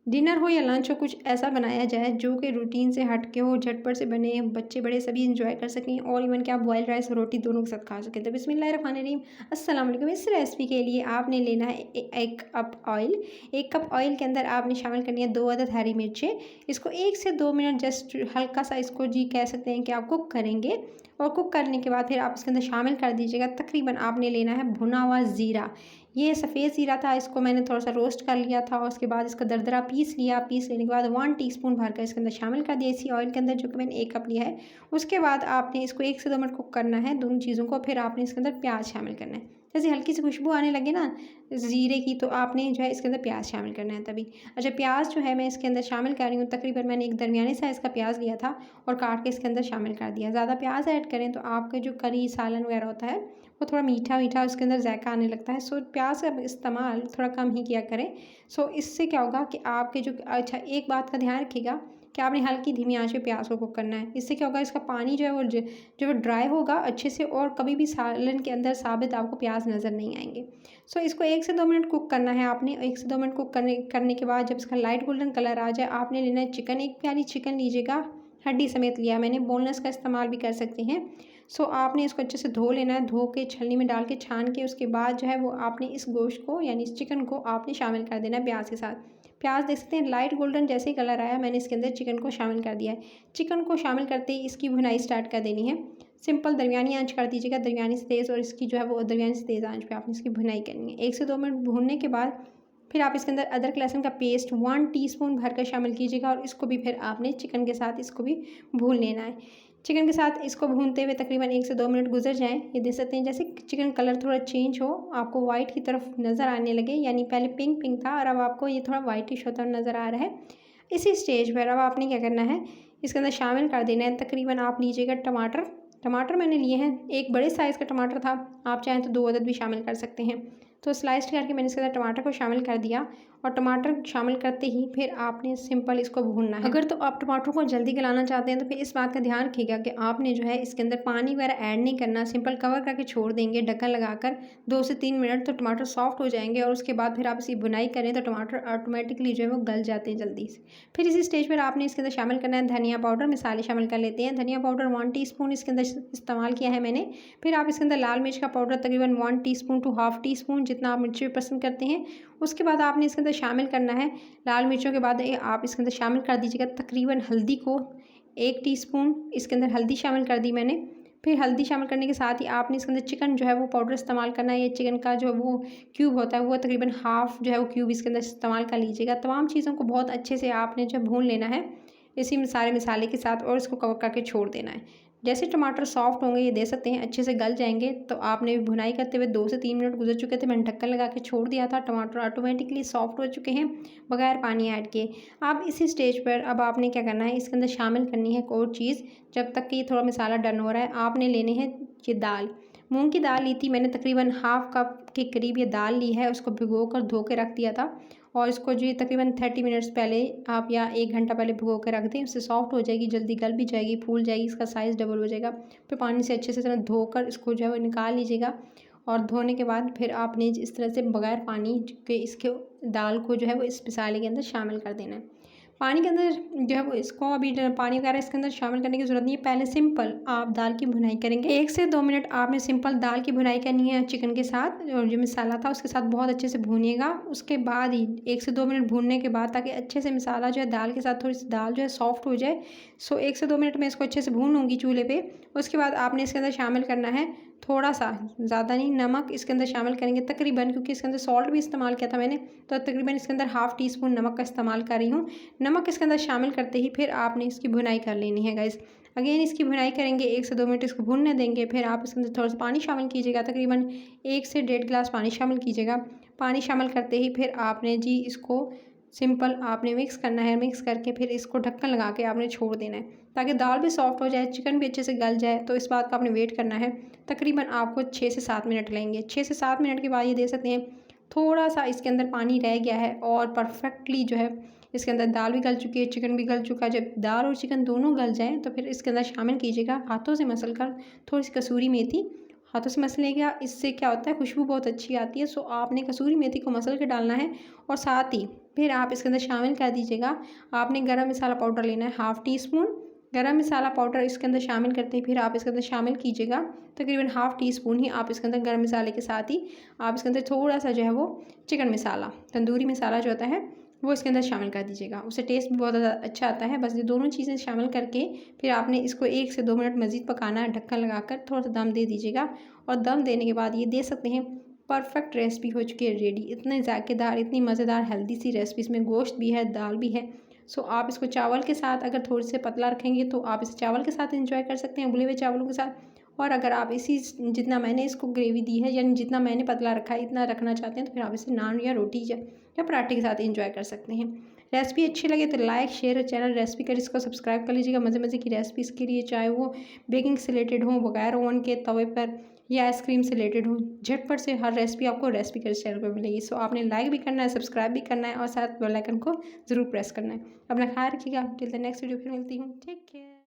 Dinner हो या lunch हो, कुछ ऐसा बनाया जाए जो कि रूटीन से हट के हो, झटपट से बने, बच्चे बड़े सभी इंजॉय कर सकें और इवन क्या बॉइल्ड राइस और रोटी दोनों के साथ खा सकें। तो बिस्मिल्लाहिर्रहमानिर्रहीम, अस्सलाम वालेकुम। इस रेसिपी के लिए आपने लेना है एक कप ऑयल। एक कप ऑयल के अंदर आपने शामिल करनी है 2 अदद हरी मिर्चें। इसको 1 से 2 मिनट जस्ट हल्का सा इसको जी कह सकते हैं कि आप कुक करेंगे और कुक करने के बाद फिर आप इसके अंदर शामिल कर दीजिएगा, तकरीबन आपने लेना है भुना हुआ ज़ीरा। ये सफ़ेद ज़ीरा था, इसको मैंने थोड़ा सा रोस्ट कर लिया था और उसके बाद इसका दरदरा पीस लिया। पीस लेने के बाद 1 टीस्पून भरकर इसके अंदर शामिल कर दिया इसी ऑयल के अंदर, जो कि मैंने 1 कप लिया है। उसके बाद आपने इसको 1 से 2 मिनट कुक करना है दोनों चीज़ों को। फिर आपने इसके अंदर प्याज शामिल करना है। जैसे हल्की सी खुशबू आने लगे ना ज़ीरे की, तो आपने जो है इसके अंदर प्याज शामिल करना है तभी। अच्छा, प्याज जो है मैं इसके अंदर शामिल कर रही हूँ। तकरीबन मैंने एक दरमियाने साइज़ का प्याज लिया था और काट के इसके अंदर शामिल कर दिया। ज़्यादा प्याज ऐड करें तो आपका जो करी सालन वगैरह होता है वो थोड़ा मीठा मीठा उसके अंदर जायका आने लगता है। सो प्याज का इस्तेमाल थोड़ा कम ही किया करें। सो इससे क्या होगा कि आपके जो अच्छा, एक बात का ध्यान रखिएगा कि आपने हल्की धीमी आंच पे प्याज को कुक करना है। इससे क्या होगा, इसका पानी जो है वो जो ड्राई होगा अच्छे से और कभी भी सालन के अंदर साबित आपको प्याज नज़र नहीं आएंगे। सो इसको 1 से 2 मिनट कुक करना है आपने। 1 से 2 मिनट कुक करने के बाद जब इसका लाइट गोल्डन कलर आ जाए, आपने लेना है चिकन। एक प्याली चिकन लीजिएगा, हड्डी समेत लिया मैंने, बोनलेस का इस्तेमाल भी कर सकते हैं। सो आपने इसको अच्छे से धो लेना है, धो के छलनी में डाल के छान के उसके बाद जो है वो आपने इस गोश्त को यानी इस चिकन को आपने शामिल कर देना है प्याज के साथ। प्याज देख सकते हैं लाइट गोल्डन जैसे ही कलर आया, मैंने इसके अंदर चिकन को शामिल कर दिया है। चिकन को शामिल करते ही इसकी भुनाई स्टार्ट कर देनी है। सिंपल दरमियानी आंच कर दीजिएगा, दरमियानी से तेज़, और इसकी जो है वो दरमियानी से तेज़ आंच पे आपने इसकी भुनाई करनी है। 1 से 2 मिनट भूनने के बाद फिर आप इसके अंदर अदरक लहसुन का पेस्ट 1 टीस्पून भरकर शामिल कीजिएगा और इसको भी फिर आपने चिकन के साथ इसको भी भून लेना है। चिकन के साथ इसको भूनते हुए तकरीबन 1 से 2 मिनट गुजर जाएँ। ये देख सकते हैं जैसे चिकन कलर थोड़ा चेंज हो, आपको वाइट की तरफ नज़र आने लगे, यानी पहले पिंक पिंक था और अब आपको ये थोड़ा वाइटिश होता नज़र आ रहा है। इसी स्टेज पर अब आपने क्या करना है, इसके अंदर शामिल कर देना है तकरीबन आप लीजिएगा टमाटर। टमाटर मैंने लिए हैं, एक बड़े साइज़ का टमाटर था, आप चाहें तो 2 अदद भी शामिल कर सकते हैं। तो स्लाइस्ड करके मैंने इसके अंदर टमाटर को शामिल कर दिया और टमाटर शामिल करते ही फिर आपने सिंपल इसको भूनना है। अगर तो आप टमाटर को जल्दी गलाना चाहते हैं तो फिर इस बात का ध्यान रखिएगा कि आपने जो है इसके अंदर पानी वगैरह ऐड नहीं करना, सिंपल कवर करके छोड़ देंगे ढक्कन लगाकर 2 से 3 मिनट, तो टमाटर सॉफ्ट हो जाएंगे और उसके बाद फिर आप इसकी बुनाई करें तो टमाटर ऑटोमेटिकली जो है वो गल जाते हैं जल्दी से। फिर इसी स्टेज पर आपने इसके अंदर शामिल करना है धनिया पाउडर। मसाले शामिल कर लेते हैं। धनिया पाउडर 1 टीस्पून इसके अंदर इस्तेमाल किया है मैंने। फिर आप इसके अंदर लाल मिर्च का पाउडर तकरीबन 1 टीस्पून टू हाफ़ टीस्पून, जितना आप मिर्ची पसंद करते हैं। उसके बाद आपने इसके अंदर शामिल करना है लाल मिर्चों के बाद आप इसके अंदर शामिल कर दीजिएगा तकरीबन हल्दी को 1 टीस्पून इसके अंदर हल्दी शामिल कर दी मैंने। फिर हल्दी शामिल करने के साथ ही आपने इसके अंदर चिकन जो है वो पाउडर इस्तेमाल करना है। ये चिकन का जो वो क्यूब होता है वो तकरीबन हाफ़ जो है वो क्यूब इसके अंदर इस्तेमाल कर लीजिएगा। तमाम चीज़ों को बहुत अच्छे से आपने जो भून लेना है इसी में सारे मसाले के साथ और इसको कवर करके छोड़ देना है। जैसे टमाटर सॉफ्ट होंगे, ये दे सकते हैं अच्छे से गल जाएंगे, तो आपने भुनाई करते हुए 2 से 3 मिनट गुजर चुके थे, मैंने ढक्कन लगा के छोड़ दिया था। टमाटर ऑटोमेटिकली सॉफ्ट हो चुके हैं बगैर पानी ऐड किए। अब इसी स्टेज पर अब आपने क्या करना है, इसके अंदर शामिल करनी है एक और चीज़। जब तक कि ये थोड़ा मसाला डन हो रहा है, आपने लेने हैं ये दाल। मूंग की दाल ली थी मैंने, तकरीबन हाफ़ कप के करीब ये दाल ली है। उसको भिगो कर धो के रख दिया था और इसको जो तकरीबन 30 मिनट्स पहले आप या 1 घंटा पहले भिगो के रख दें, उससे सॉफ्ट हो जाएगी, जल्दी गल भी जाएगी, फूल जाएगी, इसका साइज़ डबल हो जाएगा। फिर पानी से अच्छे से धोकर इसको जो है वो निकाल लीजिएगा और धोने के बाद फिर आपने इस तरह से बगैर पानी के इसके दाल को जो है वो इस मसाले के अंदर शामिल कर देना है। पानी के अंदर जो है वो इसको अभी पानी वगैरह इसके अंदर शामिल करने की ज़रूरत नहीं है। पहले सिंपल आप दाल की भुनाई करेंगे। 1 से 2 मिनट आपने सिंपल दाल की भुनाई करनी है चिकन के साथ, और जो मसाला था उसके साथ बहुत अच्छे से भूनिएगा। उसके बाद ही 1 से 2 मिनट भूनने के बाद, ताकि अच्छे से मसाला जो है दाल के साथ थोड़ी सी दाल जो है सॉफ्ट हो जाए। सो 1 से 2 मिनट में इसको अच्छे से भून लूँगी चूल्हे पर। उसके बाद आपने इसके अंदर शामिल करना है थोड़ा सा, ज़्यादा नहीं, नमक इसके अंदर शामिल करेंगे तकरीबन, क्योंकि इसके अंदर सॉल्ट भी इस्तेमाल किया था मैंने, तो तकरीबन इसके अंदर हाफ़ टीस्पून नमक का इस्तेमाल कर रही हूँ। नमक इसके अंदर शामिल करते ही फिर आपने इसकी भुनाई कर लेनी है गाइस। अगेन इसकी भुनाई करेंगे, 1 से 2 मिनट इसको भूनने देंगे। फिर आप इसके अंदर थोड़ा सा पानी शामिल कीजिएगा, तकरीबन 1 से 1.5 गिलास पानी शामिल कीजिएगा। पानी शामिल करते ही फिर आपने जी इसको सिंपल आपने मिक्स करना है। मिक्स करके फिर इसको ढक्कन लगा के आपने छोड़ देना है, ताकि दाल भी सॉफ्ट हो जाए, चिकन भी अच्छे से गल जाए। तो इस बात का आपने वेट करना है। तकरीबन आपको 6 से 7 मिनट लेंगे। 6 से 7 मिनट के बाद ये दे सकते हैं थोड़ा सा इसके अंदर पानी रह गया है और परफेक्टली जो है इसके अंदर दाल भी गल चुकी है, चिकन भी गल चुका है। जब दाल और चिकन दोनों गल जाएँ तो फिर इसके अंदर शामिल कीजिएगा हाथों से मसल कर थोड़ी सी कसूरी मेथी, हाथों से मसलिएगा, इससे क्या होता है खुशबू बहुत अच्छी आती है। सो आपने कसूरी मेथी को मसल के डालना है और साथ ही फिर आप इसके अंदर शामिल कर दीजिएगा, आपने गरम मसाला पाउडर लेना है हाफ़ टी स्पून। गरम मसाला पाउडर इसके अंदर शामिल करते ही फिर आप इसके अंदर शामिल कीजिएगा तकरीबन हाफ़ टी स्पून ही आप इसके अंदर गरम मसाले के साथ ही आप इसके अंदर थोड़ा सा जो है वो चिकन मसाला, तंदूरी मसाला जो होता है वो इसके अंदर शामिल कर दीजिएगा। उससे टेस्ट भी बहुत ज़्यादा अच्छा आता है। बस ये दोनों चीज़ें शामिल करके फिर आपने इसको 1 से 2 मिनट मज़ीद पकाना है, ढक्कन लगाकर थोड़ा-सा दम दे दीजिएगा और दम देने के बाद ये दे सकते हैं परफ़ेक्ट रेसिपी हो चुकी है रेडी। इतने ज़ायकेदार, इतनी मज़ेदार हेल्दी सी रेसिपी, इसमें गोश्त भी है, दाल भी है। सो आप इसको चावल के साथ अगर थोड़े से पतला रखेंगे तो आप इसे चावल के साथ एंजॉय कर सकते हैं, उबले हुए चावलों के साथ। और अगर आप इसी जितना मैंने इसको ग्रेवी दी है यानी जितना मैंने पतला रखा है इतना रखना चाहते हैं तो फिर आप इसे नान या रोटी या पराठे के साथ एंजॉय कर सकते हैं। रेसिपी अच्छी लगे तो लाइक शेयर और चैनल रेसिपी कर इसको सब्सक्राइब कर लीजिएगा मज़े मज़े की रेसिपीज़ के लिए, चाहे वो बेकिंग से रिलेटेड हो, बगैर ओवन के तवे पर या आइसक्रीम से रिलेटेड हो। झटपट से हर रेसिपी आपको रेसिपी कर चैनल पर मिलेगी। सो आपने लाइक भी करना है, सब्सक्राइब भी करना है और साथ बेल आइकन को ज़रूर प्रेस करना है। अपना ख्याल रखिएगा। टिल द नेक्स्ट वीडियो फिर मिलती हूँ। Take care.